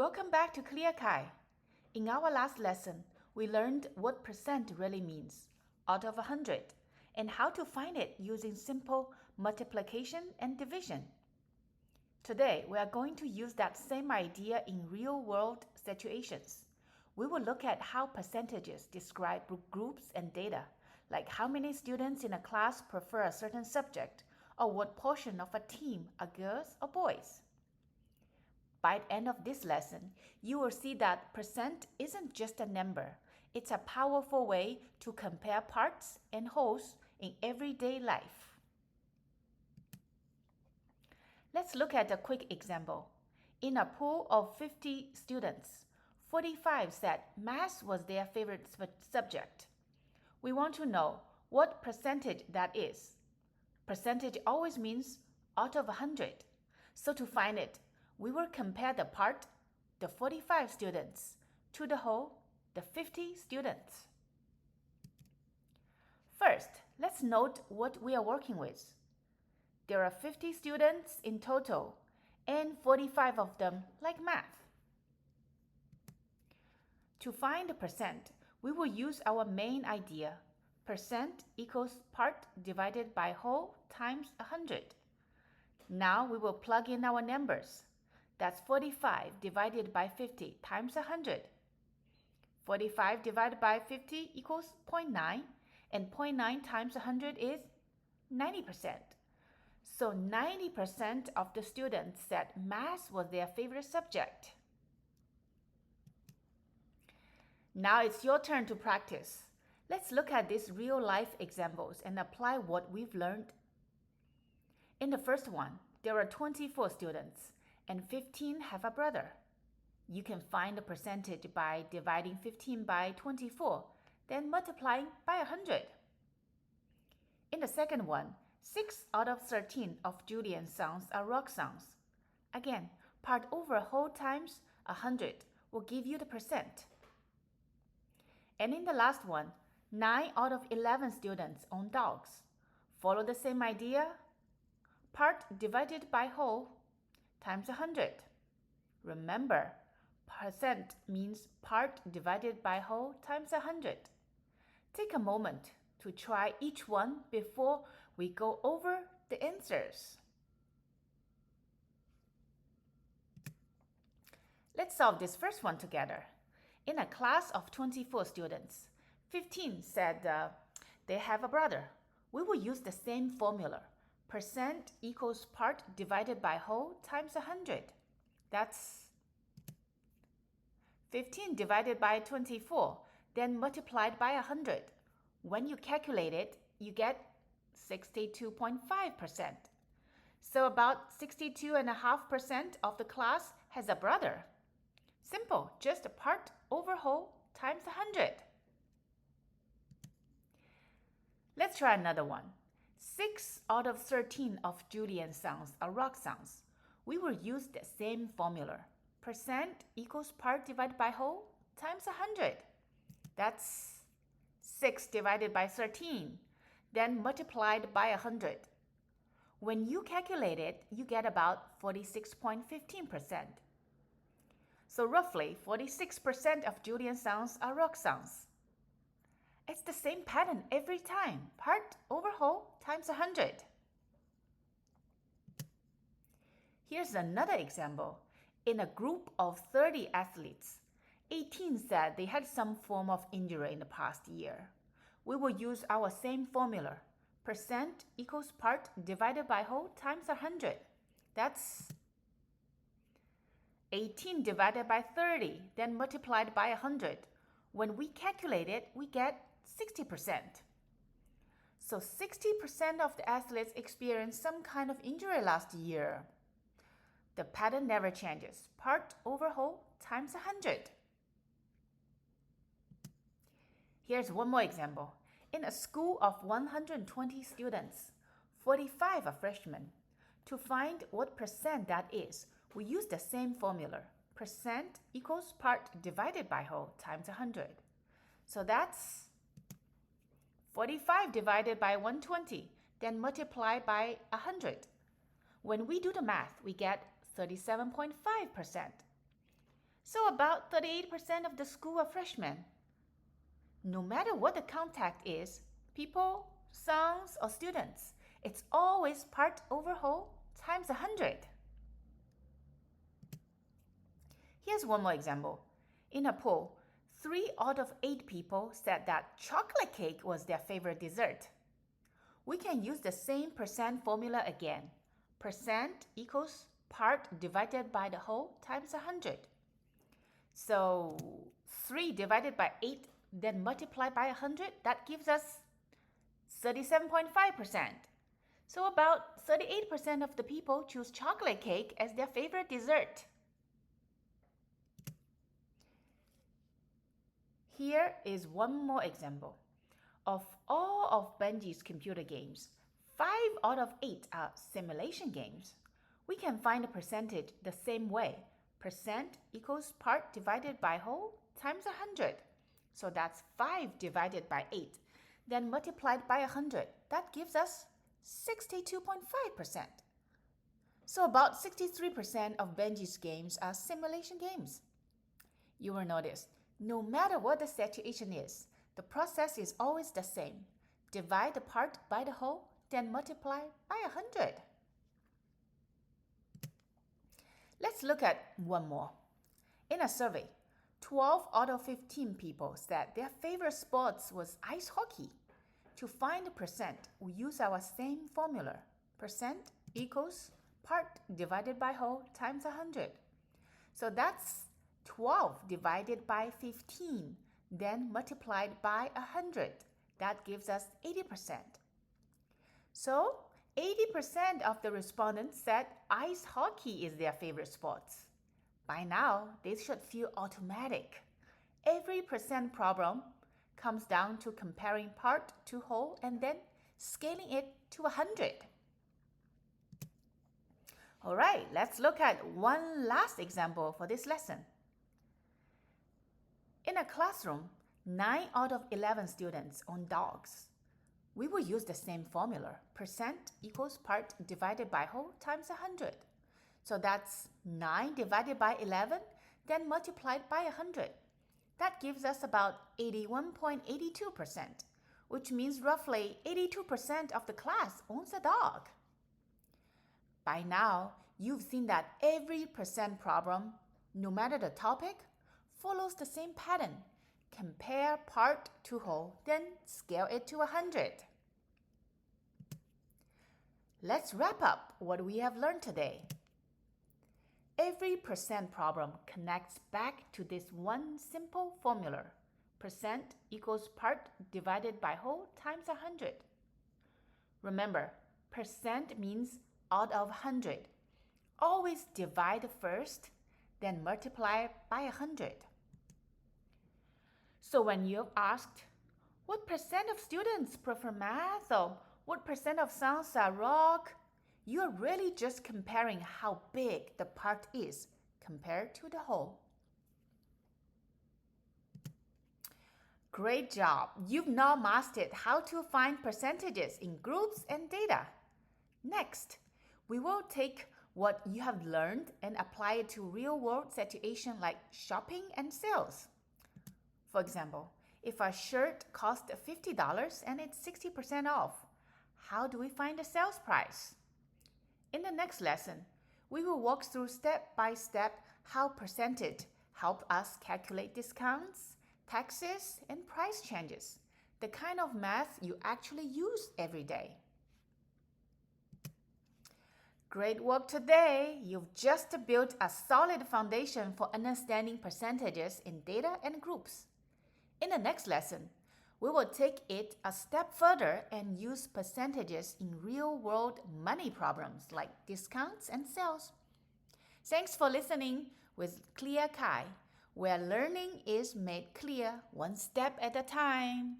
Welcome back to ClearKai. In our last lesson, we learned what percent really means, out of 100, and how to find it using simple multiplication and division. Today, we are going to use that same idea in real-world situations. We will look at how percentages describe groups and data, like how many students in a class prefer a certain subject, or what portion of a team are girls or boys. By the end of this lesson, you will see that percent isn't just a number. It's a powerful way to compare parts and wholes in everyday life. Let's look at a quick example. In a pool of 50 students, 45 said math was their favorite subject. We want to know what percentage that is. Percentage always means out of 100. So to find it, we will compare the part, the 45 students, to the whole, the 50 students. First, let's note what we are working with. There are 50 students in total, and 45 of them like math. To find the percent, we will use our main idea. Percent equals part divided by whole times 100. Now we will plug in our numbers. That's 45 divided by 50 times 100. 45 divided by 50 equals 0.9, and 0.9 times 100 is 90%. So 90% of the students said math was their favorite subject. Now it's your turn to practice. Let's look at these real-life examples and apply what we've learned. In the first one, there are 24 students, and 15 have a brother. You can find the percentage by dividing 15 by 24, then multiplying by 100. In the second one, 6 out of 13 of Julian's songs are rock songs. Again, part over whole times 100 will give you the percent. And in the last one, 9 out of 11 students own dogs. Follow the same idea. Part divided by whole times 100. Remember, percent means part divided by whole times 100. Take a moment to try each one before we go over the answers. Let's solve this first one together. In a class of 24 students, 15 said they have a brother. We will use the same formula. Percent equals part divided by whole times 100. That's 15 divided by 24, then multiplied by 100. When you calculate it, you get 62.5%. So about 62.5% of the class has a brother. Simple, just part over whole times 100. Let's try another one. 6 out of 13 of Julian's songs are rock songs. We will use the same formula. Percent equals part divided by whole times 100. That's 6 divided by 13, then multiplied by 100. When you calculate it, you get about 46.15%. So roughly 46% of Julian's songs are rock songs. It's the same pattern every time, part over whole times 100. Here's another example. In a group of 30 athletes, 18 said they had some form of injury in the past year. We will use our same formula. Percent equals part divided by whole times 100. That's 18 divided by 30, then multiplied by 100. When we calculate it, we get 60%. So 60% of the athletes experienced some kind of injury last year. The pattern never changes. Part over whole times 100. Here's one more example. In a school of 120 students, 45 are freshmen. To find what percent that is, we use the same formula. Percent equals part divided by whole times 100. So that's 45 divided by 120, then multiply by 100. When we do the math, we get 37.5%. So about 38% of the school are freshmen. No matter what the contact is, people, songs, or students, it's always part over whole times 100. Here's one more example. In a poll, 3 out of 8 people said that chocolate cake was their favorite dessert. We can use the same percent formula again. Percent equals part divided by the whole times 100. So 3 divided by 8, then multiplied by 100, that gives us 37.5%. So about 38% of the people choose chocolate cake as their favorite dessert. Here is one more example. Of all of Benji's computer games, 5 out of 8 are simulation games. We can find the percentage the same way. Percent equals part divided by whole times 100. So that's 5 divided by 8, then multiplied by 100. That gives us 62.5%. So about 63% of Benji's games are simulation games. You will notice, no matter what the situation is, the process is always the same. Divide the part by the whole, then multiply by 100. Let's look at one more. In a survey, 12 out of 15 people said their favorite sports was ice hockey. To find the percent, we use our same formula. Percent equals part divided by whole times 100. So that's 12 divided by 15, then multiplied by 100. That gives us 80%. So 80% of the respondents said ice hockey is their favorite sport. By now, this should feel automatic. Every percent problem comes down to comparing part to whole and then scaling it to 100. All right, let's look at one last example for this lesson. In a classroom, 9 out of 11 students own dogs. We will use the same formula. Percent equals part divided by whole times 100. So that's 9 divided by 11, then multiplied by 100. That gives us about 81.82%, which means roughly 82% of the class owns a dog. By now, you've seen that every percent problem, no matter the topic, follows the same pattern. Compare part to whole, then scale it to 100. Let's wrap up what we have learned today. Every percent problem connects back to this one simple formula. Percent equals part divided by whole times 100. Remember, percent means out of 100. Always divide first, then multiply by 100. So when you're asked, what percent of students prefer math or what percent of songs are rock, you're really just comparing how big the part is compared to the whole. Great job! You've now mastered how to find percentages in groups and data. Next, we will take what you have learned and apply it to real-world situations like shopping and sales. For example, if a shirt costs $50 and it's 60% off, how do we find the sales price? In the next lesson, we will walk through step by step how percentage help us calculate discounts, taxes, and price changes, the kind of math you actually use every day. Great work today! You've just built a solid foundation for understanding percentages in data and groups. In the next lesson, we will take it a step further and use percentages in real-world money problems like discounts and sales. Thanks for listening with ClearKai, where learning is made clear one step at a time.